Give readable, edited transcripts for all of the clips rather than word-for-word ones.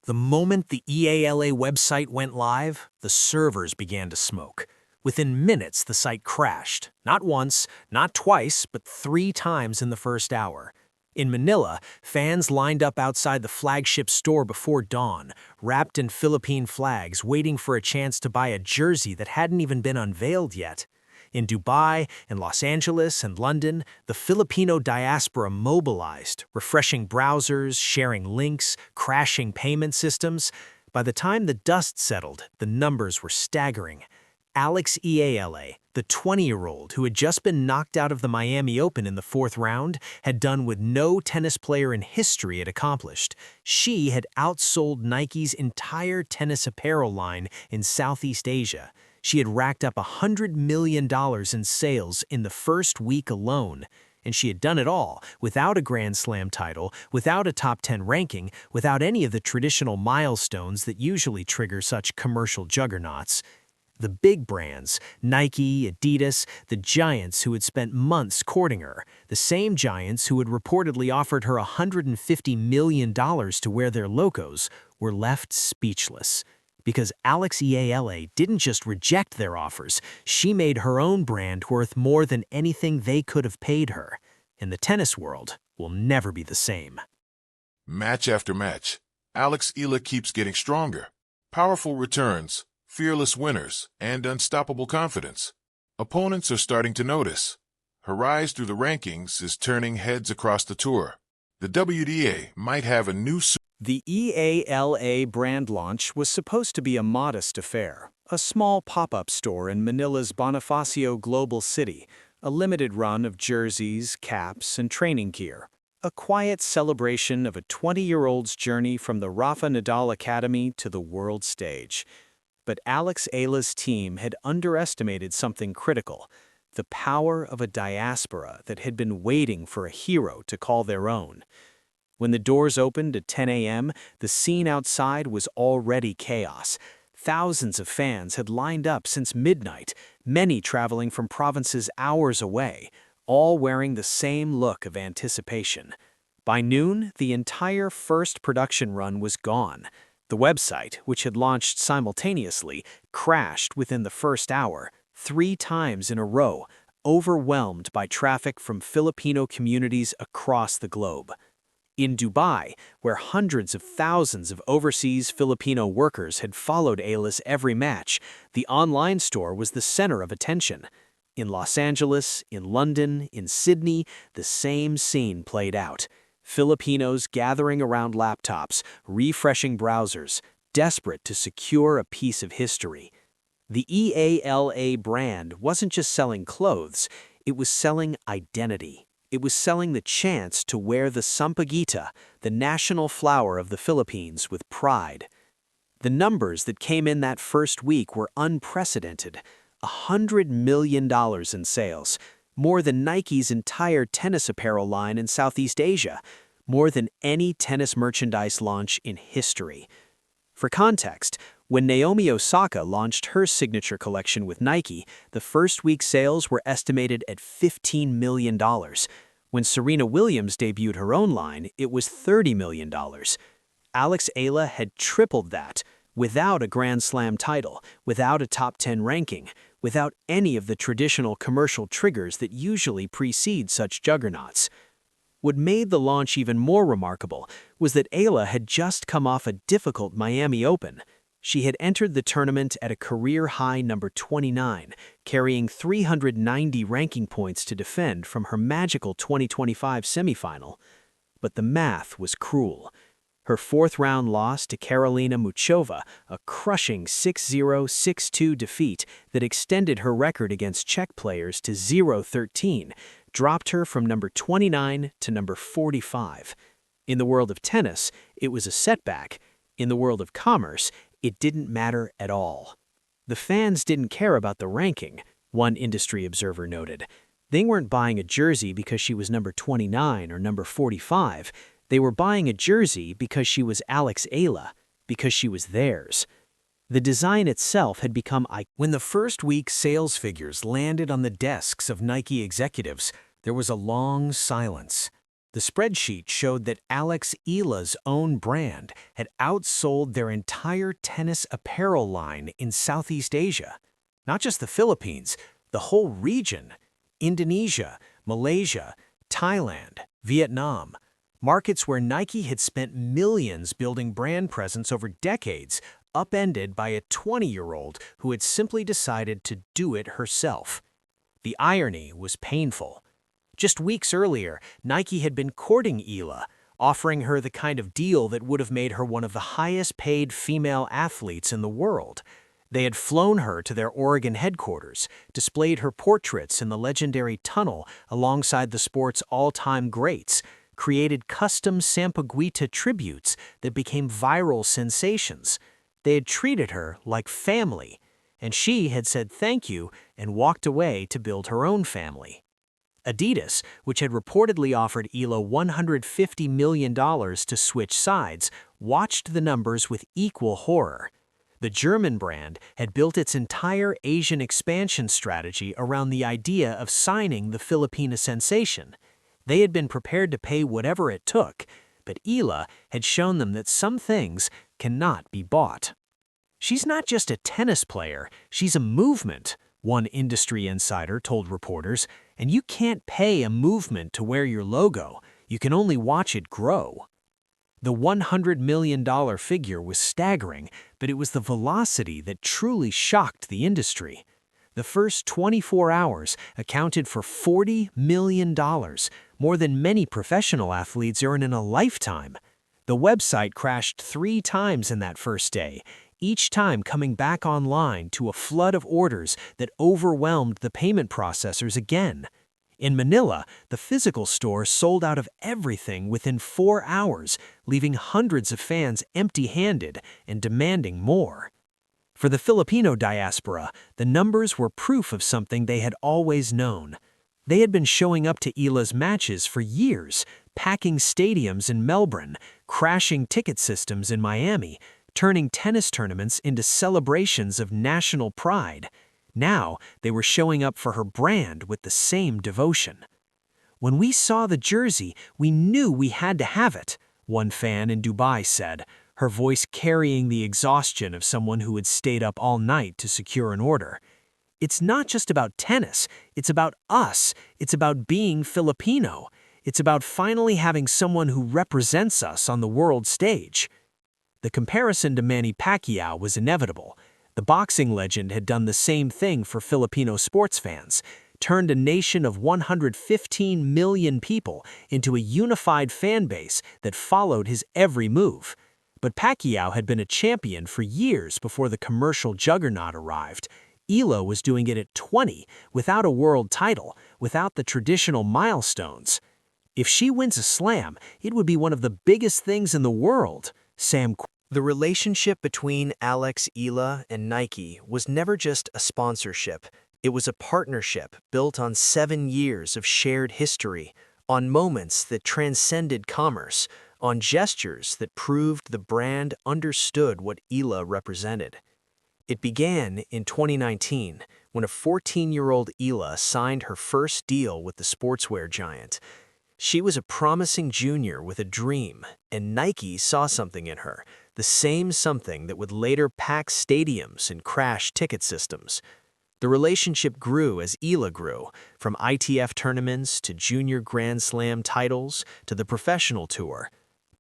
The moment the Eala website went live, the servers began to smoke. Within minutes, the site crashed. Not once, not twice, but 3 times in the first hour. In Manila, fans lined up outside the flagship store before dawn, wrapped in Philippine flags, waiting for a chance to buy a jersey that hadn't even been unveiled yet. In Dubai and Los Angeles and London, the Filipino diaspora mobilized, refreshing browsers, sharing links, crashing payment systems. By the time the dust settled, the numbers were staggering. Alex Eala, the 20-year-old who had just been knocked out of the Miami Open in the 4th round, had done what no tennis player in history had accomplished. She had outsold Nike's entire tennis apparel line in Southeast Asia. She had racked up $100 million in sales in the first week alone. And she had done it all without a Grand Slam title, without a top 10 ranking, without any of the traditional milestones that usually trigger such commercial juggernauts. The big brands, Nike, Adidas, the giants who had spent months courting her, the same giants who had reportedly offered her $150 million to wear their logos, were left speechless. Because Alex Eala didn't just reject their offers, she made her own brand worth more than anything they could have paid her. And the tennis world will never be the same. Match after match, Alex Eala keeps getting stronger. Powerful returns, fearless winners, and unstoppable confidence. Opponents are starting to notice. Her rise through the rankings is turning heads across the tour. The WTA might have a new The Eala brand launch was supposed to be a modest affair, a small pop-up store in Manila's Bonifacio Global City, a limited run of jerseys, caps, and training gear, a quiet celebration of a 20-year-old's journey from the Rafa Nadal Academy to the world stage. But Alex Eala's team had underestimated something critical, the power of a diaspora that had been waiting for a hero to call their own. When the doors opened at 10 a.m., the scene outside was already chaos. Thousands of fans had lined up since midnight, many traveling from provinces hours away, all wearing the same look of anticipation. By noon, the entire first production run was gone. The website, which had launched simultaneously, crashed within the first hour, 3 times in a row, overwhelmed by traffic from Filipino communities across the globe. In Dubai, where hundreds of thousands of overseas Filipino workers had followed Eala's every match, the online store was the center of attention. In Los Angeles, in London, in Sydney, the same scene played out. Filipinos gathering around laptops, refreshing browsers, desperate to secure a piece of history. The Eala brand wasn't just selling clothes, it was selling identity. It was selling the chance to wear the sampaguita, the national flower of the Philippines, with pride. The numbers that came in that first week were unprecedented. $100 million in sales, more than Nike's entire tennis apparel line in Southeast Asia, more than any tennis merchandise launch in history. For context, when Naomi Osaka launched her signature collection with Nike, the first week sales were estimated at $15 million. When Serena Williams debuted her own line, it was $30 million. Alex Eala had tripled that, without a Grand Slam title, without a top 10 ranking, without any of the traditional commercial triggers that usually precede such juggernauts. What made the launch even more remarkable was that Eala had just come off a difficult Miami Open. She had entered the tournament at a career-high number 29, carrying 390 ranking points to defend from her magical 2025 semifinal. But the math was cruel. Her 4th-round loss to Karolina Muchova, a crushing 6-0, 6-2 defeat that extended her record against Czech players to 0-13, dropped her from number 29 to number 45. In the world of tennis, it was a setback. In the world of commerce, it didn't matter at all. The fans didn't care about the ranking, one industry observer noted. They weren't buying a jersey because she was number 29 or number 45. They were buying a jersey because she was Alex Eala, because she was theirs. The design itself had become iconic. When the first week sales figures landed on the desks of Nike executives, there was a long silence. The spreadsheet showed that Eala's own brand had outsold their entire tennis apparel line in Southeast Asia. Not just the Philippines, the whole region. Indonesia, Malaysia, Thailand, Vietnam. Markets where Nike had spent millions building brand presence over decades, upended by a 20-year-old who had simply decided to do it herself. The irony was painful. Just weeks earlier, Nike had been courting Eala, offering her the kind of deal that would have made her one of the highest-paid female athletes in the world. They had flown her to their Oregon headquarters, displayed her portraits in the legendary tunnel alongside the sport's all-time greats, created custom sampaguita tributes that became viral sensations. They had treated her like family, and she had said thank you and walked away to build her own family. Adidas, which had reportedly offered Eala $150 million to switch sides, watched the numbers with equal horror. The German brand had built its entire Asian expansion strategy around the idea of signing the Filipina sensation. They had been prepared to pay whatever it took, but Eala had shown them that some things cannot be bought. "She's not just a tennis player, she's a movement," one industry insider told reporters, "and you can't pay a movement to wear your logo, you can only watch it grow." The $100 million figure was staggering, but it was the velocity that truly shocked the industry. The first 24 hours accounted for $40 million, more than many professional athletes earn in a lifetime. The website crashed 3 times in that first day, each time coming back online to a flood of orders that overwhelmed the payment processors again. In Manila, the physical store sold out of everything within 4 hours, leaving hundreds of fans empty-handed and demanding more. For the Filipino diaspora, the numbers were proof of something they had always known. They had been showing up to Eala's matches for years, packing stadiums in Melbourne, crashing ticket systems in Miami, turning tennis tournaments into celebrations of national pride. Now, they were showing up for her brand with the same devotion. "When we saw the jersey, we knew we had to have it," one fan in Dubai said, her voice carrying the exhaustion of someone who had stayed up all night to secure an order. "It's not just about tennis, it's about us, it's about being Filipino. It's about finally having someone who represents us on the world stage." The comparison to Manny Pacquiao was inevitable. The boxing legend had done the same thing for Filipino sports fans, turned a nation of 115 million people into a unified fan base that followed his every move. But Pacquiao had been a champion for years before the commercial juggernaut arrived. Eala was doing it at 20, without a world title, without the traditional milestones. "If she wins a slam, it would be one of the biggest things in the world," Sam. The relationship between Eala and Nike was never just a sponsorship. It was a partnership built on 7 years of shared history, on moments that transcended commerce, on gestures that proved the brand understood what Eala represented. It began in 2019, when a 14-year-old Eala signed her first deal with the sportswear giant. She was a promising junior with a dream, and Nike saw something in her, the same something that would later pack stadiums and crash ticket systems. The relationship grew as Eala grew, from ITF tournaments to junior Grand Slam titles to the professional tour.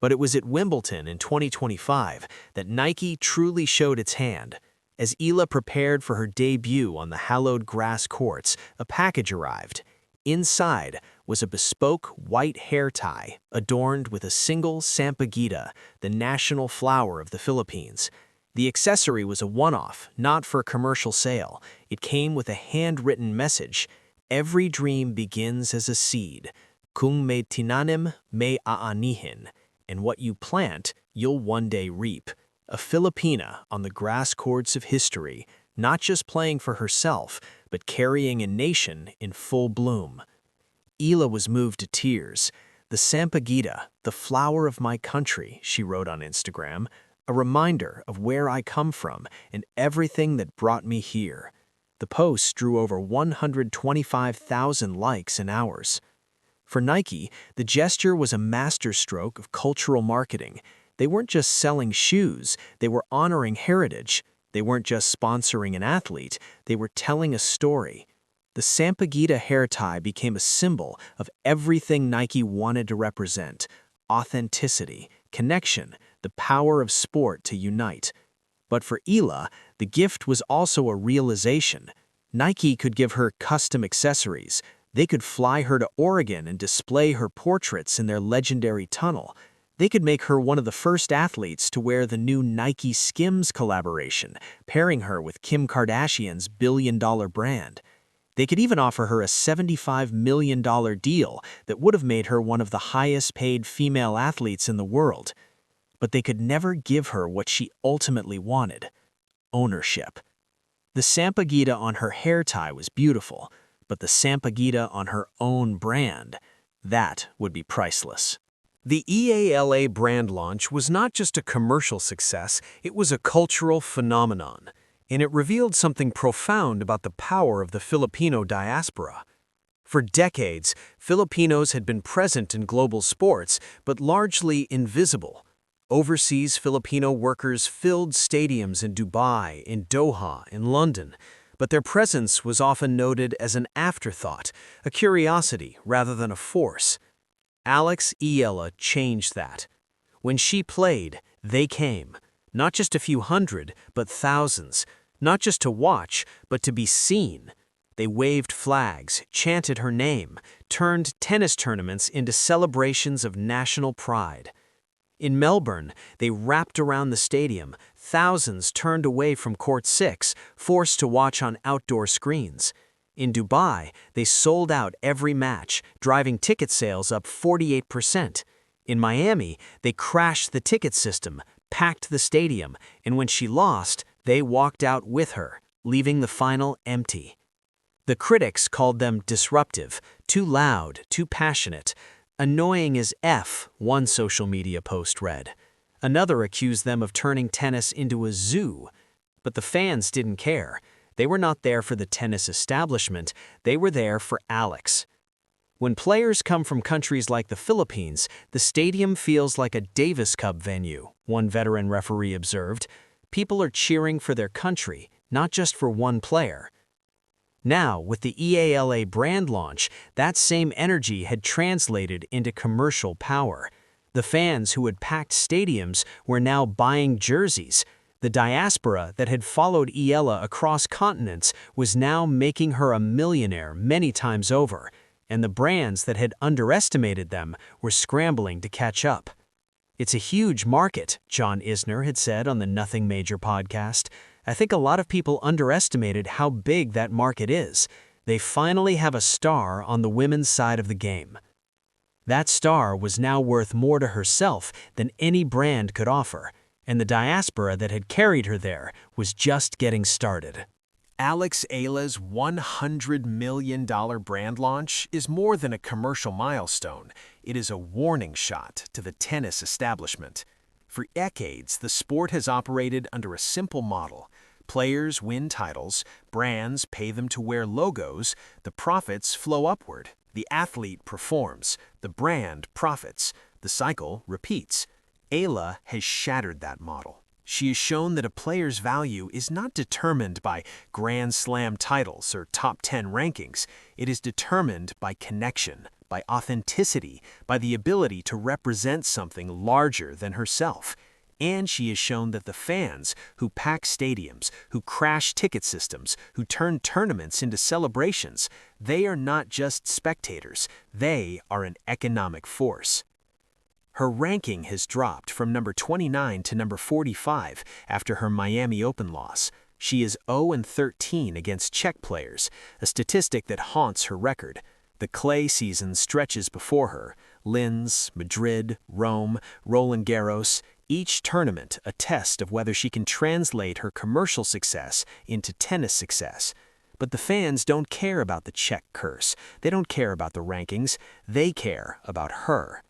But it was at Wimbledon in 2025 that Nike truly showed its hand. As Eala prepared for her debut on the hallowed grass courts, a package arrived. Inside was a bespoke white hair tie adorned with a single sampaguita, the national flower of the Philippines. The accessory was a one-off, not for commercial sale. It came with a handwritten message: "Every dream begins as a seed. Kung may tinanim, may aanihin. And what you plant, you'll one day reap." A Filipina on the grass courts of history, not just playing for herself, but carrying a nation in full bloom. Eala was moved to tears. "The sampaguita, the flower of my country," she wrote on Instagram, "a reminder of where I come from and everything that brought me here." The post drew over 125,000 likes in hours. For Nike, the gesture was a masterstroke of cultural marketing. They weren't just selling shoes, they were honoring heritage. They weren't just sponsoring an athlete, they were telling a story. The sampaguita hair tie became a symbol of everything Nike wanted to represent: authenticity, connection, the power of sport to unite. But for Eala, the gift was also a realization. Nike could give her custom accessories. They could fly her to Oregon and display her portraits in their legendary tunnel. They could make her one of the first athletes to wear the new Nike Skims collaboration, pairing her with Kim Kardashian's billion-dollar brand. They could even offer her a $75 million deal that would have made her one of the highest-paid female athletes in the world. But they could never give her what she ultimately wanted: ownership. The sampaguita on her hair tie was beautiful, but the sampaguita on her own brand, that would be priceless. The Eala brand launch was not just a commercial success, it was a cultural phenomenon, and it revealed something profound about the power of the Filipino diaspora. For decades, Filipinos had been present in global sports, but largely invisible. Overseas Filipino workers filled stadiums in Dubai, in Doha, in London, but their presence was often noted as an afterthought, a curiosity rather than a force. Eala changed that. When she played, they came, not just a few hundred, but thousands, not just to watch, but to be seen. They waved flags, chanted her name, turned tennis tournaments into celebrations of national pride. In Melbourne, they wrapped around the stadium. Thousands turned away from Court 6, forced to watch on outdoor screens. In Dubai, they sold out every match, driving ticket sales up 48%. In Miami, they crashed the ticket system, packed the stadium, and when she lost, they walked out with her, leaving the final empty. The critics called them disruptive, too loud, too passionate. Annoying as F, one social media post read. Another accused them of turning tennis into a zoo. But the fans didn't care. They were not there for the tennis establishment, they were there for Alex. When players come from countries like the Philippines, the stadium feels like a Davis Cup venue, one veteran referee observed. People are cheering for their country, not just for one player. Now, with the Eala brand launch, that same energy had translated into commercial power. The fans who had packed stadiums were now buying jerseys. The diaspora that had followed Eala across continents was now making her a millionaire many times over, and the brands that had underestimated them were scrambling to catch up. "It's a huge market," John Isner had said on the Nothing Major podcast. "I think a lot of people underestimated how big that market is. They finally have a star on the women's side of the game." That star was now worth more to herself than any brand could offer, and the diaspora that had carried her there was just getting started. Eala's $100 million brand launch is more than a commercial milestone. It is a warning shot to the tennis establishment. For decades, the sport has operated under a simple model. Players win titles, brands pay them to wear logos, the profits flow upward. The athlete performs, the brand profits, the cycle repeats. Eala has shattered that model. She has shown that a player's value is not determined by Grand Slam titles or top 10 rankings. It is determined by connection, by authenticity, by the ability to represent something larger than herself. And she has shown that the fans who pack stadiums, who crash ticket systems, who turn tournaments into celebrations, they are not just spectators, they are an economic force. Her ranking has dropped from number 29 to number 45 after her Miami Open loss. She is 0-13 against Czech players, a statistic that haunts her record. The clay season stretches before her. Linz, Madrid, Rome, Roland Garros, each tournament a test of whether she can translate her commercial success into tennis success. But the fans don't care about the Czech curse. They don't care about the rankings. They care about her.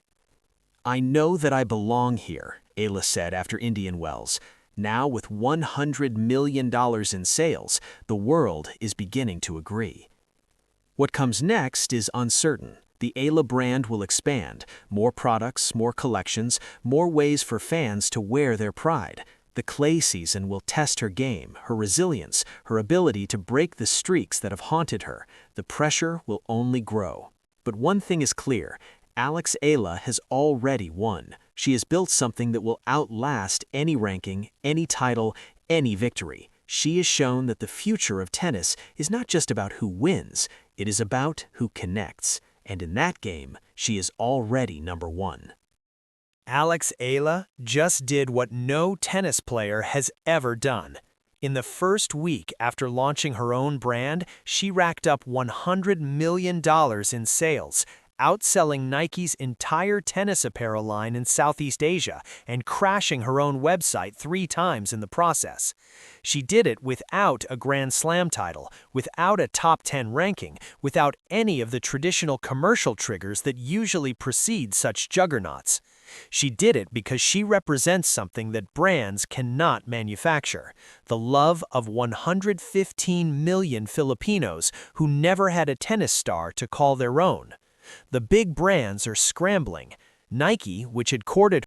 "I know that I belong here," Eala said after Indian Wells. Now, with $100 million in sales, the world is beginning to agree. What comes next is uncertain. The Eala brand will expand. More products, more collections, more ways for fans to wear their pride. The clay season will test her game, her resilience, her ability to break the streaks that have haunted her. The pressure will only grow. But one thing is clear. Alex Eala has already won. She has built something that will outlast any ranking, any title, any victory. She has shown that the future of tennis is not just about who wins, it is about who connects. And in that game, she is already number one. Alex Eala just did what no tennis player has ever done. In the first week after launching her own brand, she racked up $100 million in sales, outselling Nike's entire tennis apparel line in Southeast Asia and crashing her own website 3 times in the process. She did it without a Grand Slam title, without a top 10 ranking, without any of the traditional commercial triggers that usually precede such juggernauts. She did it because she represents something that brands cannot manufacture: the love of 115 million Filipinos who never had a tennis star to call their own. The big brands are scrambling. Nike, which had courted